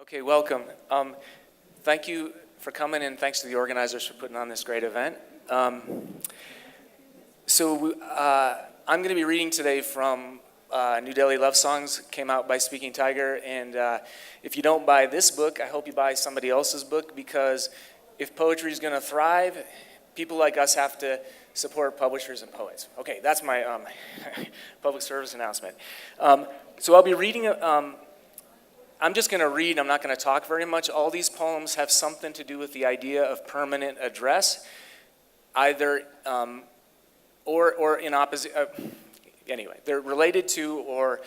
Okay, welcome. Thank you for coming, and thanks to the organizers for putting on this great event. I'm going to be reading today from New Delhi Love Songs, came out by Speaking Tiger, and if you don't buy this book, I hope you buy somebody else's book, because if poetry is going to thrive, people like us have to support publishers and poets. Okay, that's my public service announcement. So I'll be reading, I'm just going to read, I'm not going to talk very much. All these poems have something to do with the idea of permanent address, either, or in opposite, anyway, they're related to or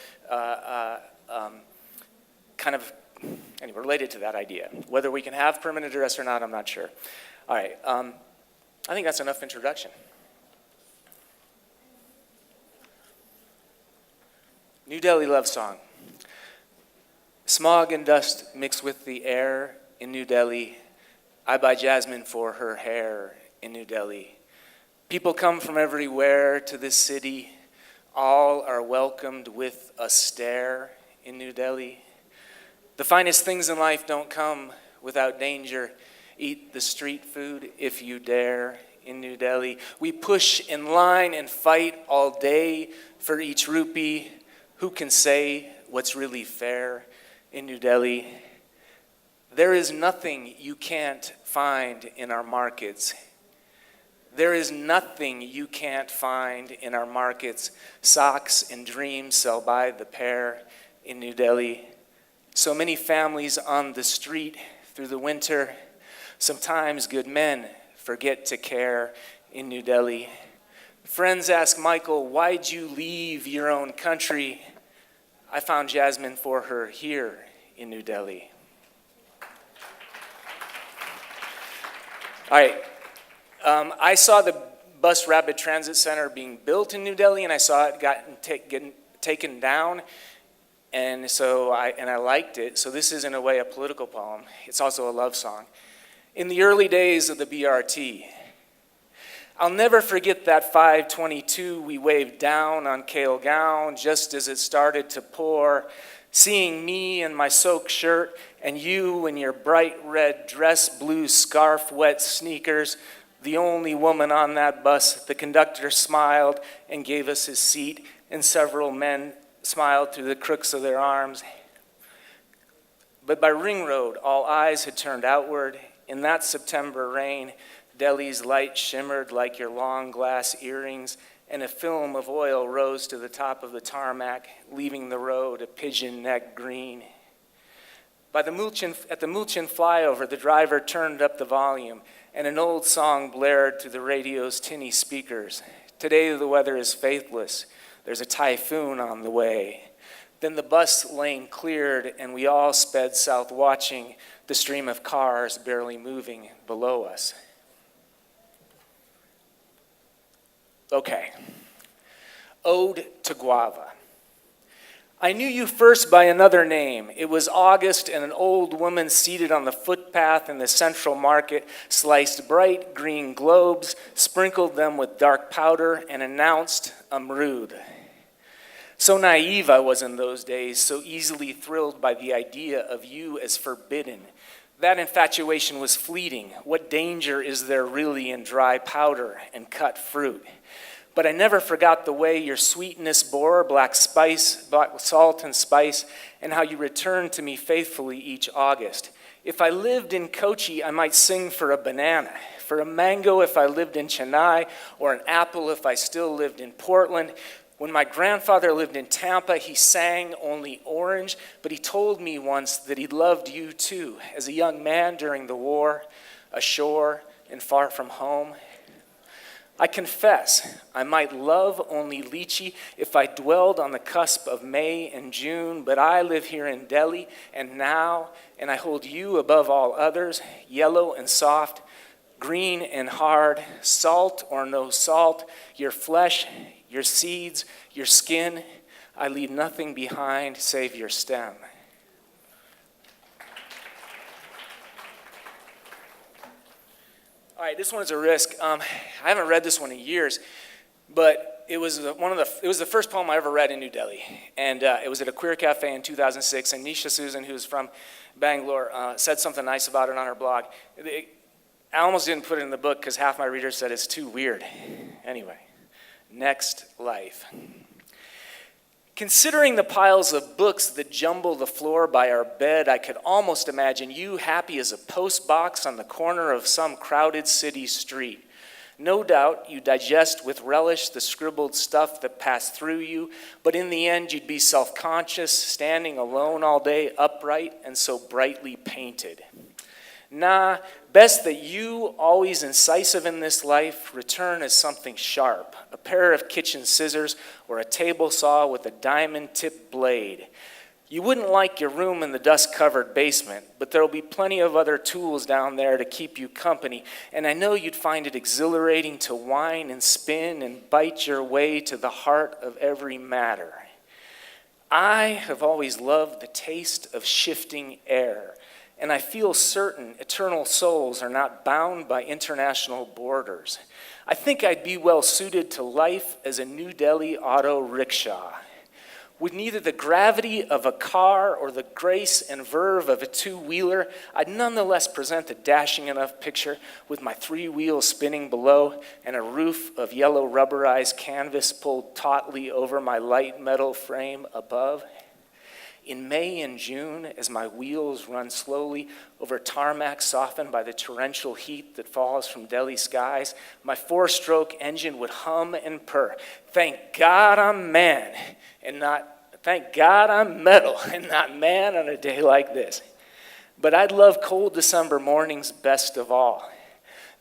related to that idea. Whether we can have permanent address or not, I'm not sure. All right, I think that's enough introduction. New Delhi Love Song. Smog and dust mix with the air in New Delhi. I buy jasmine for her hair in New Delhi. People come from everywhere to this city. All are welcomed with a stare in New Delhi. The finest things in life don't come without danger. Eat the street food if you dare in New Delhi. We push in line and fight all day for each rupee. Who can say what's really fair in New Delhi? There is nothing you can't find in our markets. There is nothing you can't find in our markets. Socks and dreams sell by the pair in New Delhi. So many families on the street through the winter. Sometimes good men forget to care in New Delhi. Friends ask Michael, why'd you leave your own country? I found jasmine for her here in New Delhi. All right. I saw the bus rapid transit center being built in New Delhi, and I saw it getting taken down, and so I liked it. So this is in a way a political poem. It's also a love song. In the early days of the BRT, I'll never forget that 522 we waved down on Kale Gown just as it started to pour, seeing me in my soaked shirt and you in your bright red dress, blue scarf, wet sneakers, the only woman on that bus. The conductor smiled and gave us his seat, and several men smiled through the crooks of their arms. But by Ring Road, all eyes had turned outward. In that September rain, Delhi's light shimmered like your long glass earrings, and a film of oil rose to the top of the tarmac, leaving the road a pigeon neck green. At the Mulchin flyover, the driver turned up the volume, and an old song blared through the radio's tinny speakers. Today the weather is faithless. There's a typhoon on the way. Then the bus lane cleared, and we all sped south, watching the stream of cars barely moving below us. Okay. Ode to Guava. I knew you first by another name. It was August, and an old woman seated on the footpath in the central market sliced bright green globes, sprinkled them with dark powder, and announced Amrud. So naive I was in those days, so easily thrilled by the idea of you as forbidden. That infatuation was fleeting. What danger is there really in dry powder and cut fruit? But I never forgot the way your sweetness bore black salt and spice, and how you returned to me faithfully each August. If I lived in Kochi, I might sing for a banana, for a mango if I lived in Chennai, or an apple if I still lived in Portland. When my grandfather lived in Tampa, he sang only orange, but he told me once that he loved you too, as a young man during the war, ashore and far from home. I confess, I might love only lychee if I dwelled on the cusp of May and June, but I live here in Delhi and now, and I hold you above all others, yellow and soft, green and hard, salt or no salt, your flesh, your seeds, your skin, I leave nothing behind save your stem. All right, this one is a risk. I haven't read this one in years. But it was it was the first poem I ever read in New Delhi, and it was at a queer cafe in 2006. And Nisha Susan, who's from Bangalore, said something nice about it on her blog. I almost didn't put it in the book because half my readers said it's too weird. Anyway, next life. Considering the piles of books that jumble the floor by our bed, I could almost imagine you happy as a post box on the corner of some crowded city street. No doubt you digest with relish the scribbled stuff that passed through you, but in the end you'd be self-conscious, standing alone all day, upright and so brightly painted. Nah, best that you, always incisive in this life, return as something sharp, a pair of kitchen scissors or a table saw with a diamond-tipped blade. You wouldn't like your room in the dust-covered basement, but there'll be plenty of other tools down there to keep you company, and I know you'd find it exhilarating to whine and spin and bite your way to the heart of every matter. I have always loved the taste of shifting air, and I feel certain eternal souls are not bound by international borders. I think I'd be well suited to life as a New Delhi auto rickshaw. With neither the gravity of a car or the grace and verve of a two-wheeler, I'd nonetheless present a dashing enough picture with my 3 wheels spinning below and a roof of yellow rubberized canvas pulled tautly over my light metal frame above. In May and June, as my wheels run slowly over tarmac softened by the torrential heat that falls from Delhi skies, my 4-stroke engine would hum and purr. Thank God I'm man, and not, thank God I'm metal, and not man on a day like this. But I'd love cold December mornings best of all.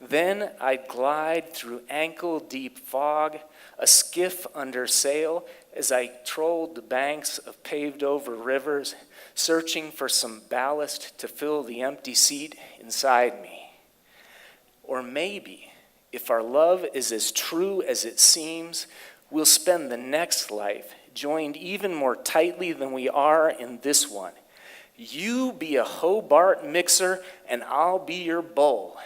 Then I'd glide through ankle-deep fog, a skiff under sail, as I trolled the banks of paved-over rivers, searching for some ballast to fill the empty seat inside me. Or maybe, if our love is as true as it seems, we'll spend the next life joined even more tightly than we are in this one. You be a Hobart mixer, and I'll be your bowl.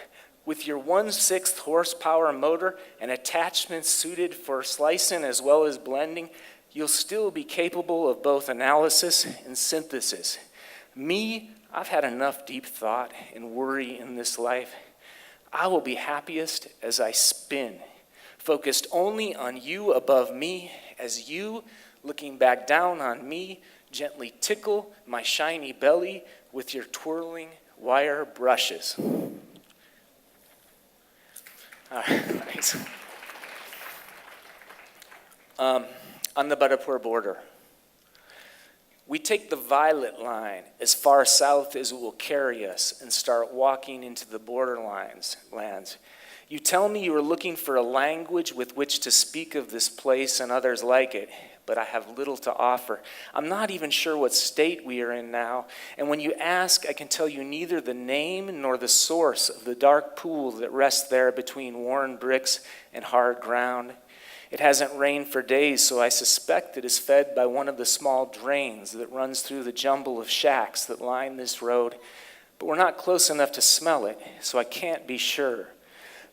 With your 1/6 horsepower motor and attachments suited for slicing as well as blending, you'll still be capable of both analysis and synthesis. Me, I've had enough deep thought and worry in this life. I will be happiest as I spin, focused only on you above me, as you, looking back down on me, gently tickle my shiny belly with your twirling wire brushes. Thanks. On the Badapur border, we take the violet line as far south as it will carry us and start walking into the borderlands. You tell me you are looking for a language with which to speak of this place and others like it, but I have little to offer. I'm not even sure what state we are in now, and when you ask, I can tell you neither the name nor the source of the dark pool that rests there between worn bricks and hard ground. It hasn't rained for days, so I suspect it is fed by one of the small drains that runs through the jumble of shacks that line this road, but we're not close enough to smell it, so I can't be sure.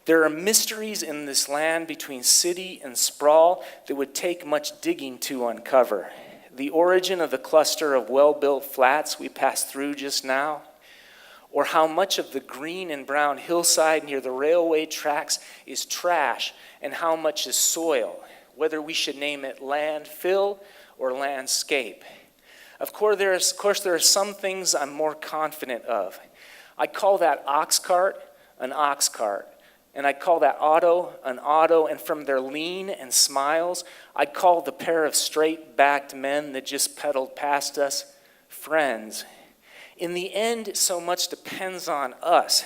There are mysteries in this land between city and sprawl that would take much digging to uncover. The origin of the cluster of well-built flats we passed through just now, or how much of the green and brown hillside near the railway tracks is trash and how much is soil, whether we should name it landfill or landscape. Of course, there are some things I'm more confident of. I call that ox cart an ox cart, and I'd call that auto an auto, and from their lean and smiles, I'd call the pair of straight-backed men that just pedaled past us friends. In the end, so much depends on us.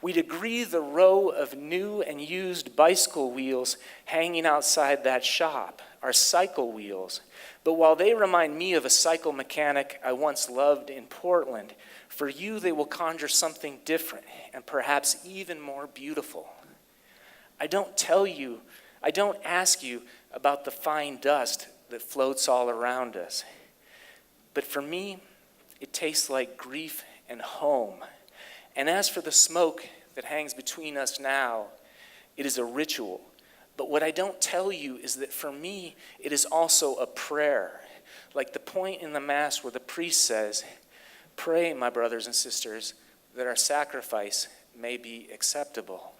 We'd agree the row of new and used bicycle wheels hanging outside that shop are cycle wheels. But while they remind me of a cycle mechanic I once loved in Portland, for you they will conjure something different and perhaps even more beautiful. I don't ask you about the fine dust that floats all around us. But for me, it tastes like grief and home. And as for the smoke that hangs between us now, it is a ritual, But what I don't tell you is that for me, it is also a prayer. Like the point in the Mass where the priest says, "Pray, my brothers and sisters, that our sacrifice may be acceptable."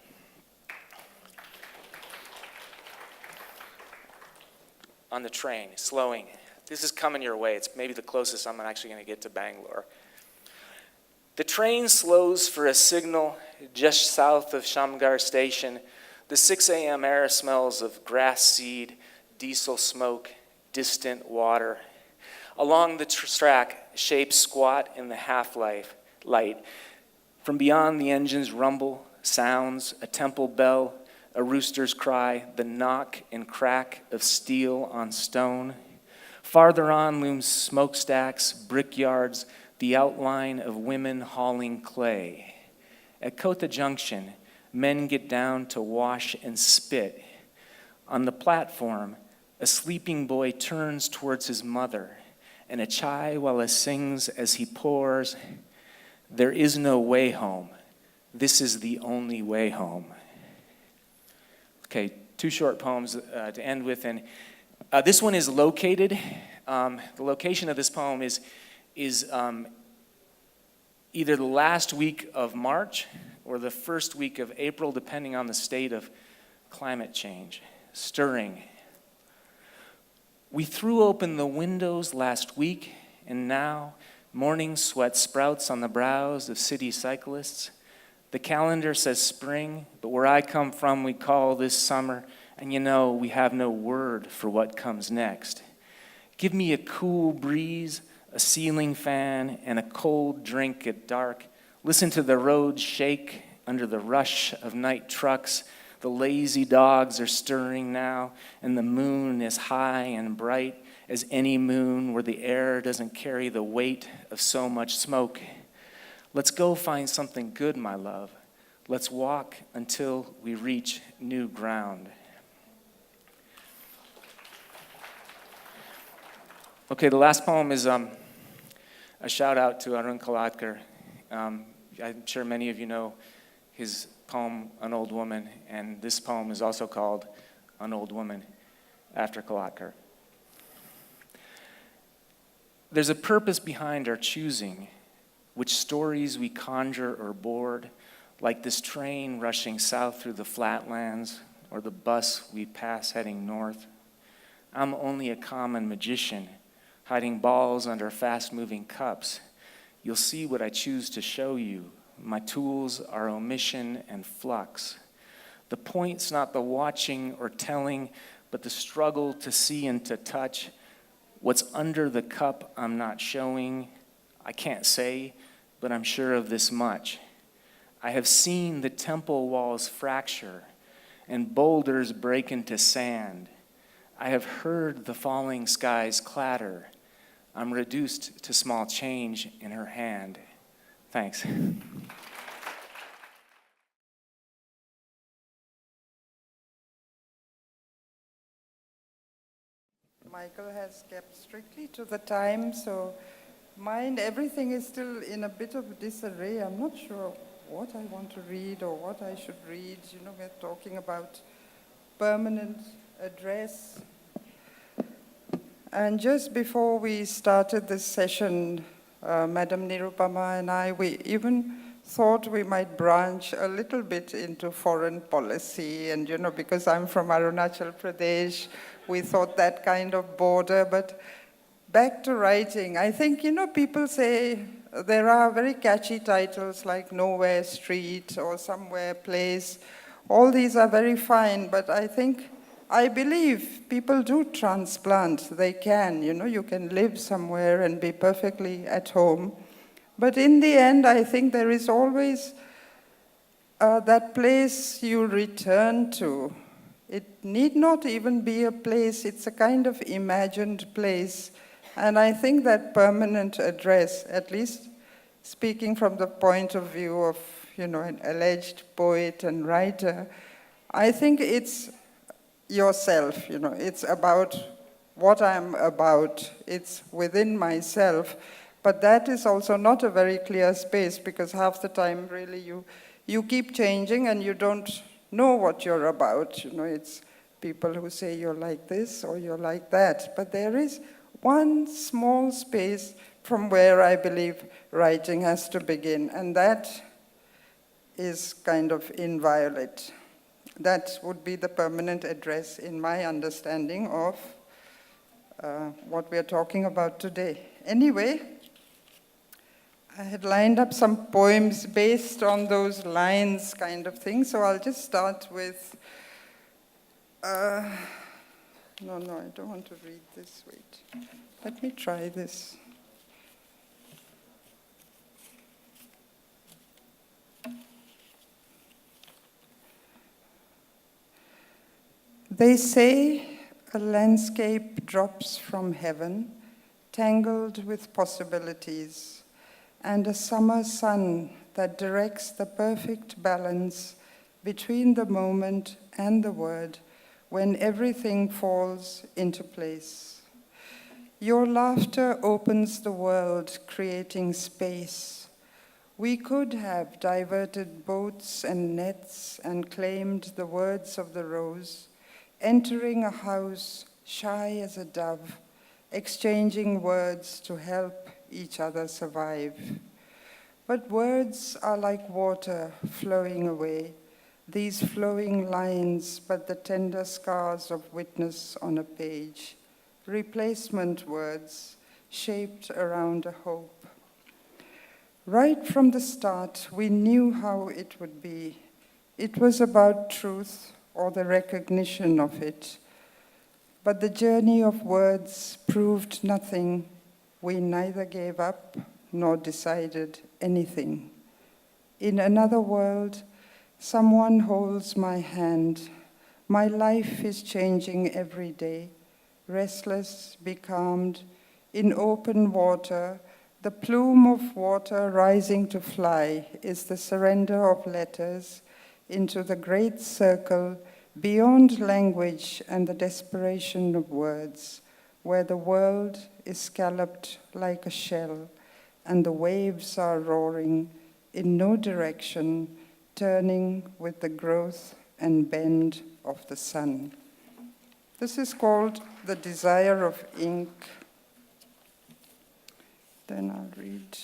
On the train, slowing. This is coming your way. It's maybe the closest I'm actually going to get to Bangalore. The train slows for a signal just south of Shamgar Station. The 6 a.m. air smells of grass seed, diesel smoke, distant water. Along the track, shapes squat in the half-light. From beyond the engine's rumble, sounds, a temple bell, a rooster's cry, the knock and crack of steel on stone. Farther on looms smokestacks, brickyards, the outline of women hauling clay. At Kotha Junction, men get down to wash and spit. On the platform, a sleeping boy turns towards his mother, and a chaiwala sings as he pours, "There is no way home. This is the only way home." Okay, 2 short poems to end with, and this one is located. The location of this poem is either the last week of March or the first week of April, depending on the state of climate change. Stirring. We threw open the windows last week, and now morning sweat sprouts on the brows of city cyclists. The calendar says spring, but where I come from, we call this summer, and you know we have no word for what comes next. Give me a cool breeze, a ceiling fan, and a cold drink at dark. Listen to the road shake under the rush of night trucks. The lazy dogs are stirring now, and the moon is high and bright as any moon where the air doesn't carry the weight of so much smoke. Let's go find something good, my love. Let's walk until we reach new ground. Okay, the last poem is a shout out to Arun Kaladkar. I'm sure many of you know his poem, An Old Woman, and this poem is also called An Old Woman, after Kaladkar. There's a purpose behind our choosing, which stories we conjure or board, like this train rushing south through the flatlands, or the bus we pass heading north. I'm only a common magician, hiding balls under fast-moving cups. You'll see what I choose to show you. My tools are omission and flux. The point's not the watching or telling, but the struggle to see and to touch. What's under the cup I'm not showing. I can't say, but I'm sure of this much. I have seen the temple walls fracture and boulders break into sand. I have heard the falling skies clatter. I'm reduced to small change in her hand. Thanks. Michael has kept strictly to the time, so everything is still in a bit of disarray. I'm not sure what I want to read or what I should read. You know, we're talking about permanent address. And just before we started this session, Madam Nirupama and I, we even thought we might branch a little bit into foreign policy. And, you know, because I'm from Arunachal Pradesh, we thought that kind of border. But back to writing, I think, you know, people say there are very catchy titles like Nowhere Street or Somewhere Place. All these are very fine, but I believe people do transplant. They can, you know, you can live somewhere and be perfectly at home. But in the end, I think there is always that place you return to. It need not even be a place, it's a kind of imagined place. And I think that permanent address, at least speaking from the point of view of, you know, an alleged poet and writer, I think it's yourself, you know, it's about what I'm about, it's within myself, but that is also not a very clear space because half the time really you keep changing and you don't know what you're about, you know, it's people who say you're like this or you're like that. But there is one small space from where I believe writing has to begin, and that is kind of inviolate. That would be the permanent address in my understanding of what we're talking about today. Anyway, I had lined up some poems based on those lines kind of thing, so I'll just start with, no, I don't want to read this, wait. Let me try this. They say a landscape drops from heaven, tangled with possibilities, and a summer sun that directs the perfect balance between the moment and the word when everything falls into place. Your laughter opens the world, creating space. We could have diverted boats and nets and claimed the words of the rose, entering a house shy as a dove, exchanging words to help each other survive. But words are like water flowing away, these flowing lines but the tender scars of witness on a page, replacement words shaped around a hope. Right from the start, we knew how it would be. It was about truth or the recognition of it. But the journey of words proved nothing. We neither gave up nor decided anything. In another world, someone holds my hand. My life is changing every day. Restless, becalmed, in open water, the plume of water rising to fly is the surrender of letters into the great circle beyond language and the desperation of words, where the world is scalloped like a shell and the waves are roaring in no direction, turning with the growth and bend of the sun. This is called The Desire of Ink. Then I'll read.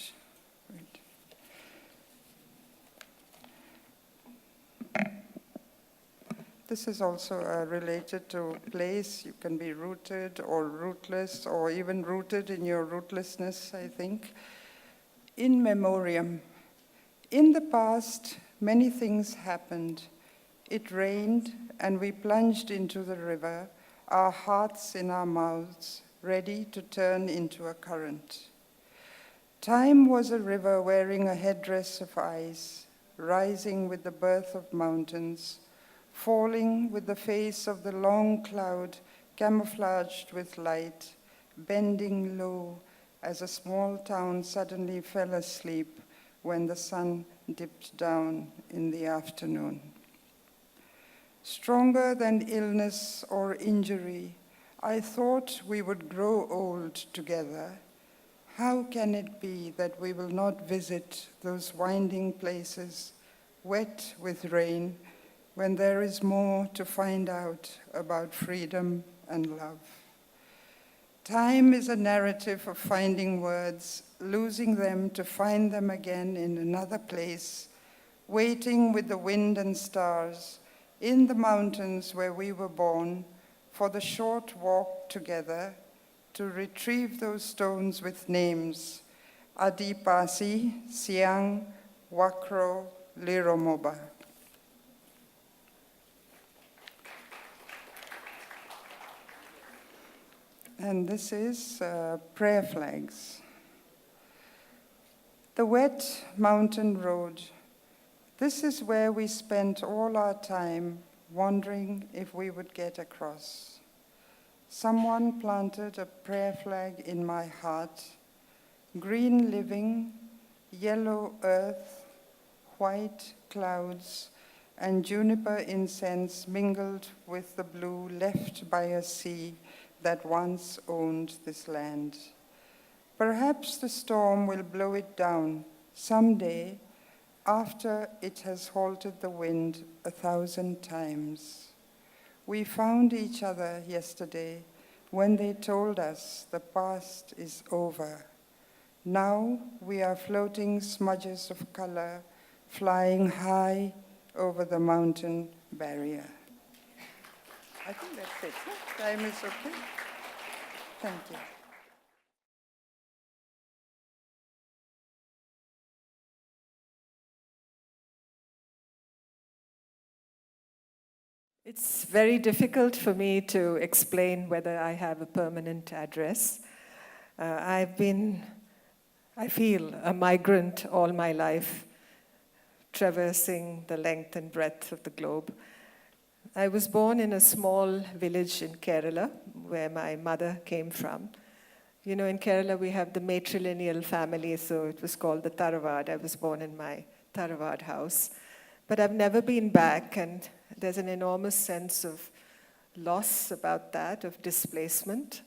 This is also related to place. You can be rooted or rootless, or even rooted in your rootlessness, I think. In memoriam. In the past, many things happened. It rained, and we plunged into the river, our hearts in our mouths, ready to turn into a current. Time was a river wearing a headdress of ice, rising with the birth of mountains, falling with the face of the long cloud camouflaged with light, bending low as a small town suddenly fell asleep when the sun dipped down in the afternoon. Stronger than illness or injury, I thought we would grow old together. How can it be that we will not visit those winding places, wet with rain, when there is more to find out about freedom and love? Time is a narrative of finding words, losing them to find them again in another place, waiting with the wind and stars, in the mountains where we were born, for the short walk together, to retrieve those stones with names, Adipasi, Siang, Wakro, Liromoba. And this is prayer flags. The wet mountain road. This is where we spent all our time wondering if we would get across. Someone planted a prayer flag in my heart. Green living, yellow earth, white clouds, and juniper incense mingled with the blue left by a sea that once owned this land. Perhaps the storm will blow it down someday after it has halted the wind 1,000 times. We found each other yesterday when they told us the past is over. Now we are floating smudges of color, flying high over the mountain barrier. I think that's it. Time is okay. Thank you. It's very difficult for me to explain whether I have a permanent address. I feel, a migrant all my life, traversing the length and breadth of the globe. I was born in a small village in Kerala, where my mother came from. You know, in Kerala we have the matrilineal family, so it was called the Tharavad. I was born in my Tharavad house. But I've never been back, and there's an enormous sense of loss about that, of displacement.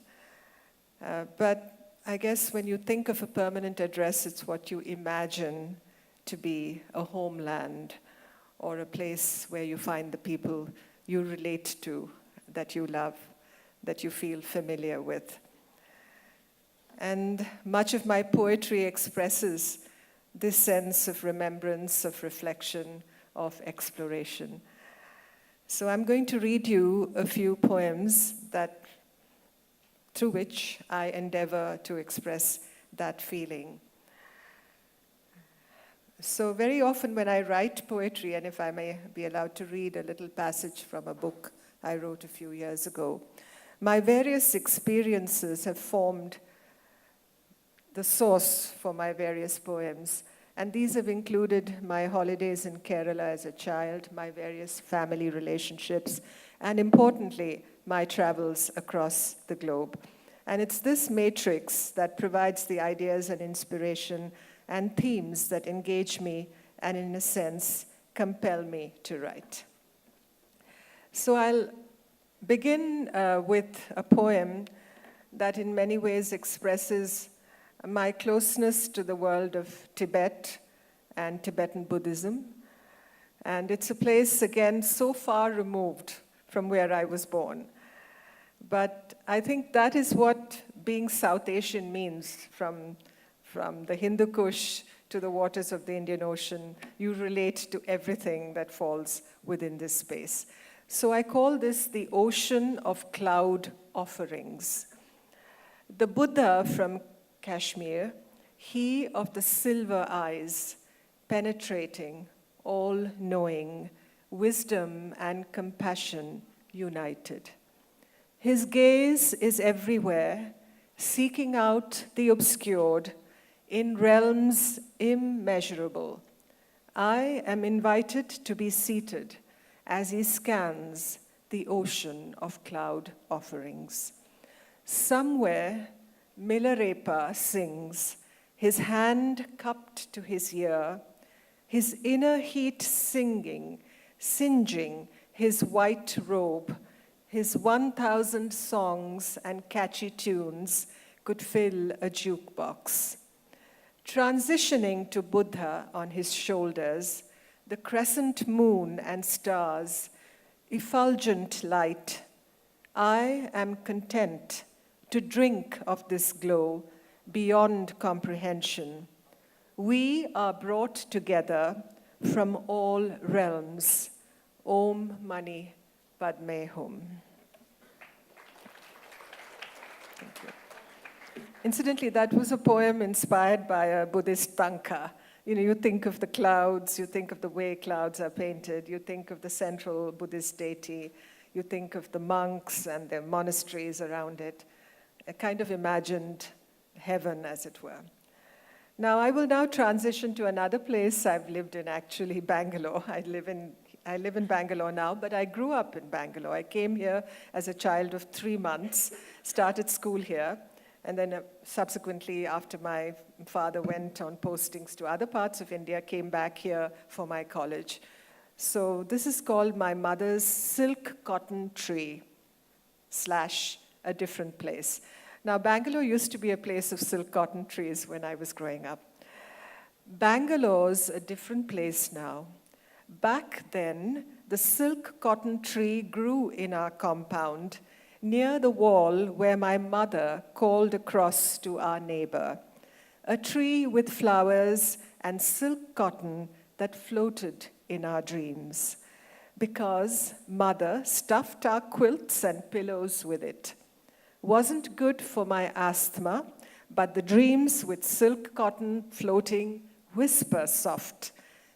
But I guess when you think of a permanent address, it's what you imagine to be a homeland or a place where you find the people you relate to, that you love, that you feel familiar with. And much of my poetry expresses this sense of remembrance, of reflection, of exploration. So I'm going to read you a few poems through which I endeavor to express that feeling. So very often when I write poetry, and if I may be allowed to read a little passage from a book I wrote a few years ago, my various experiences have formed the source for my various poems. And these have included my holidays in Kerala as a child, my various family relationships, and importantly, my travels across the globe. And it's this matrix that provides the ideas and inspiration and themes that engage me and, in a sense, compel me to write. So I'll begin with a poem that in many ways expresses my closeness to the world of Tibet and Tibetan Buddhism. And it's a place, again, so far removed from where I was born. But I think that is what being South Asian means. From the Hindu Kush to the waters of the Indian Ocean, you relate to everything that falls within this space. So I call this the ocean of cloud offerings. The Buddha from Kashmir, he of the silver eyes, penetrating, all-knowing, wisdom and compassion united. His gaze is everywhere, seeking out the obscured in realms immeasurable. I am invited to be seated as he scans the ocean of cloud offerings. Somewhere, Milarepa sings, his hand cupped to his ear, his inner heat singeing his white robe. His 1,000 songs and catchy tunes could fill a jukebox. Transitioning to Buddha on his shoulders, the crescent moon and stars, effulgent light, I am content to drink of this glow beyond comprehension. We are brought together from all realms. Om Mani Padme Hum. Thank you. Incidentally, that was a poem inspired by a Buddhist tanka. You know, you think of the clouds, you think of the way clouds are painted, you think of the central Buddhist deity, you think of the monks and their monasteries around it. A kind of imagined heaven, as it were. Now, I will now transition to another place I've lived in, actually, Bangalore. I live in Bangalore now, but I grew up in Bangalore. I came here as a child of 3 months, started school here, and then subsequently, after my father went on postings to other parts of India, came back here for my college. So this is called my mother's silk cotton tree / a different place. Now, Bangalore used to be a place of silk cotton trees when I was growing up. Bangalore's a different place now. Back then, the silk cotton tree grew in our compound, near the wall where my mother called across to our neighbor. A tree with flowers and silk cotton that floated in our dreams. Because mother stuffed our quilts and pillows with it. Wasn't good for my asthma, but the dreams with silk cotton floating whisper soft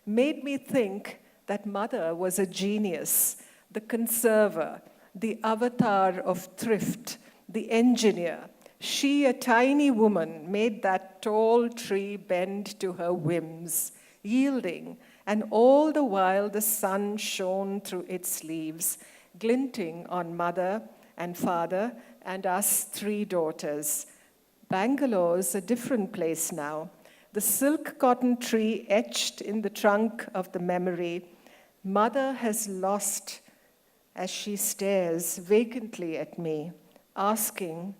made me think that mother was a genius, the conserver, the avatar of thrift, the engineer. She, a tiny woman, made that tall tree bend to her whims, yielding, and all the while the sun shone through its leaves, glinting on mother and father and us 3 daughters. Bangalore's a different place now. The silk cotton tree etched in the trunk of the memory, mother has lost as she stares vacantly at me, asking,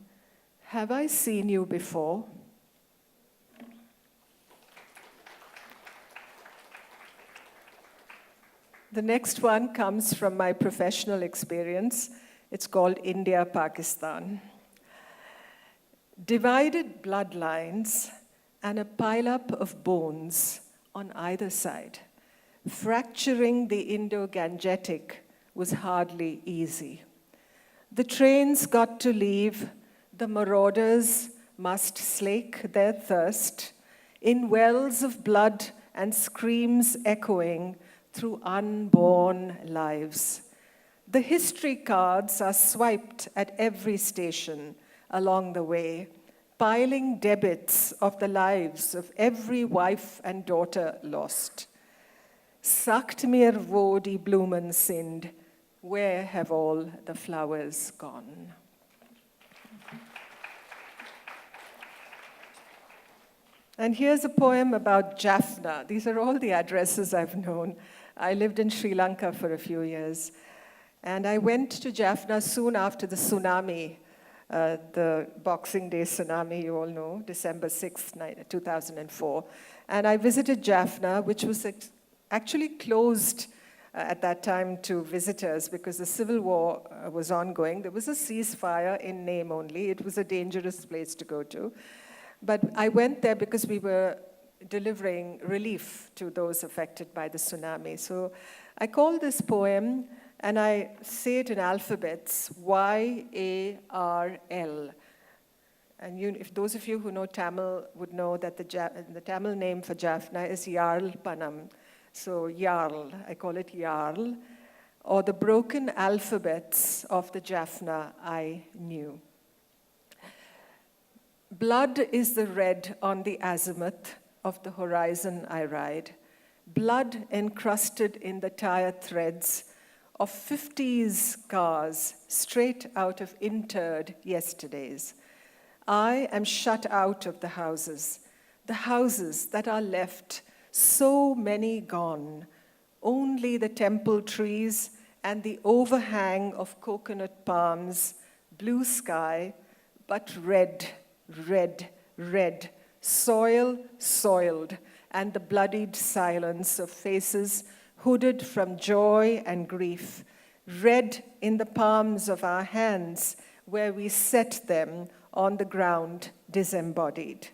"Have I seen you before?" The next one comes from my professional experience. It's called India, Pakistan. Divided bloodlines and a pileup of bones on either side. Fracturing the Indo-Gangetic was hardly easy. The trains got to leave, the marauders must slake their thirst in wells of blood and screams echoing through unborn lives. The history cards are swiped at every station along the way, piling debits of the lives of every wife and daughter lost. Sagt mir, wo die Blumen sind, where have all the flowers gone? And here's a poem about Jaffna. These are all the addresses I've known. I lived in Sri Lanka for a few years. And I went to Jaffna soon after the tsunami, the Boxing Day tsunami, you all know, December 6th, 2004. And I visited Jaffna, which was actually closed at that time to visitors because the civil war was ongoing. There was a ceasefire in name only. It was a dangerous place to go to. But I went there because we were delivering relief to those affected by the tsunami. So I call this poem, and I say it in alphabets, Y-A-R-L. And if those of you who know Tamil would know that the Tamil name for Jaffna is Yarl Panam. So Yarl, I call it Yarl, or the broken alphabets of the Jaffna I knew. Blood is the red on the azimuth of the horizon I ride. Blood encrusted in the tire threads of 50s cars straight out of interred yesterdays. I am shut out of the houses that are left, so many gone, only the temple trees and the overhang of coconut palms, blue sky, but red, red, red, soil soiled, and the bloodied silence of faces hooded from joy and grief, red in the palms of our hands where we set them on the ground disembodied.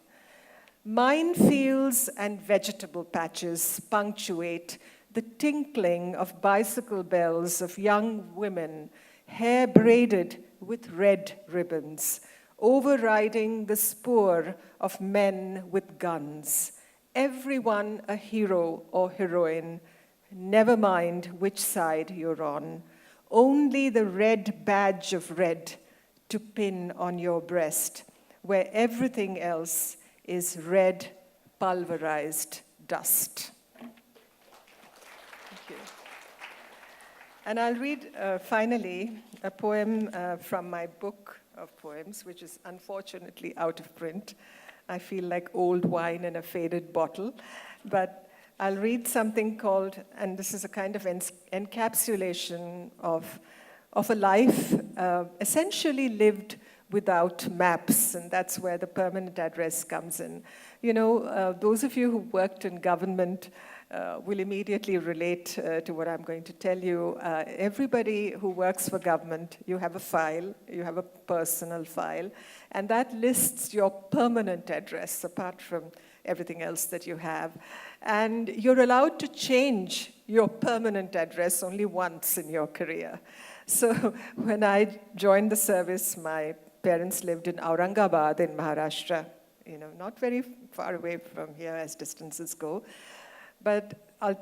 Minefields and vegetable patches punctuate the tinkling of bicycle bells of young women, hair braided with red ribbons, overriding the spoor of men with guns. Everyone a hero or heroine, never mind which side you're on. Only the red badge of red to pin on your breast, where everything else is red, pulverized dust. Thank you. And I'll read, finally, a poem from my book of poems, which is unfortunately out of print. I feel like old wine in a faded bottle. But I'll read something called, and this is a kind of encapsulation of a life essentially lived without maps, and that's where the permanent address comes in. You know, those of you who worked in government will immediately relate to what I'm going to tell you. Everybody who works for government, you have a file, you have a personal file, and that lists your permanent address apart from everything else that you have. And you're allowed to change your permanent address only once in your career. So when I joined the service, my parents lived in Aurangabad in Maharashtra, you know, not very far away from here as distances go. But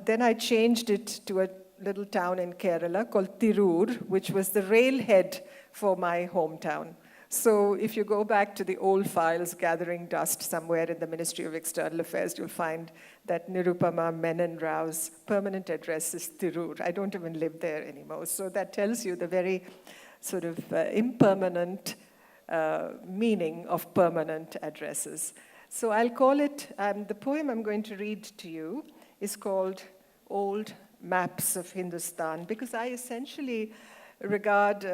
then I changed it to a little town in Kerala called Tirur, which was the railhead for my hometown. So if you go back to the old files gathering dust somewhere in the Ministry of External Affairs, you'll find that Nirupama Menon Rao's permanent address is Tirur. I don't even live there anymore. So that tells you the very sort of impermanent meaning of permanent addresses. So I'll call it, the poem I'm going to read to you is called Old Maps of Hindustan, because I essentially regard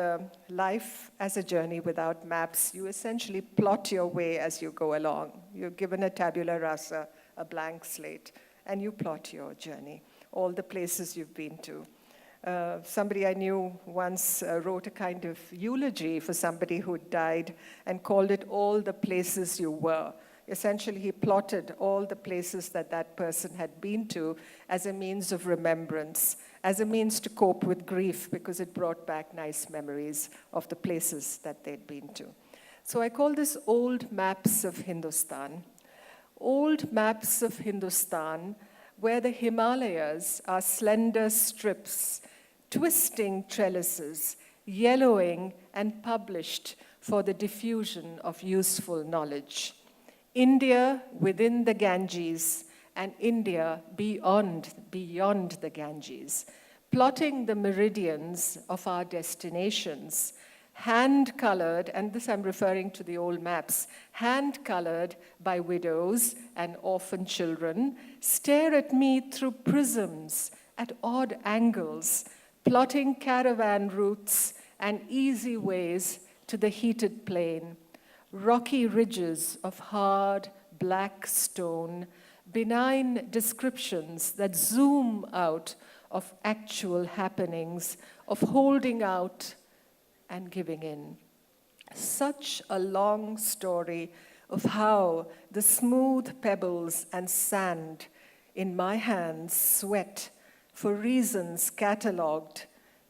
life as a journey without maps. You essentially plot your way as you go along. You're given a tabula rasa, a blank slate, and you plot your journey, all the places you've been to. Somebody I knew once wrote a kind of eulogy for somebody who died and called it All the Places You Were. Essentially, he plotted all the places that that person had been to as a means of remembrance, as a means to cope with grief, because it brought back nice memories of the places that they'd been to. So I call this Old Maps of Hindustan. Old maps of Hindustan, where the Himalayas are slender strips, twisting trellises, yellowing and published for the diffusion of useful knowledge. India within the Ganges and India beyond the Ganges, plotting the meridians of our destinations, hand-colored, and this I'm referring to the old maps, hand-colored by widows and orphan children, stare at me through prisms at odd angles, plotting caravan routes and easy ways to the heated plain. Rocky ridges of hard, black stone, benign descriptions that zoom out of actual happenings, of holding out and giving in. Such a long story of how the smooth pebbles and sand in my hands sweat for reasons catalogued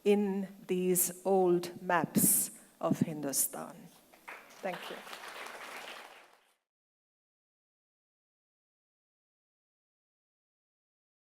in these old maps of Hindustan. Thank you.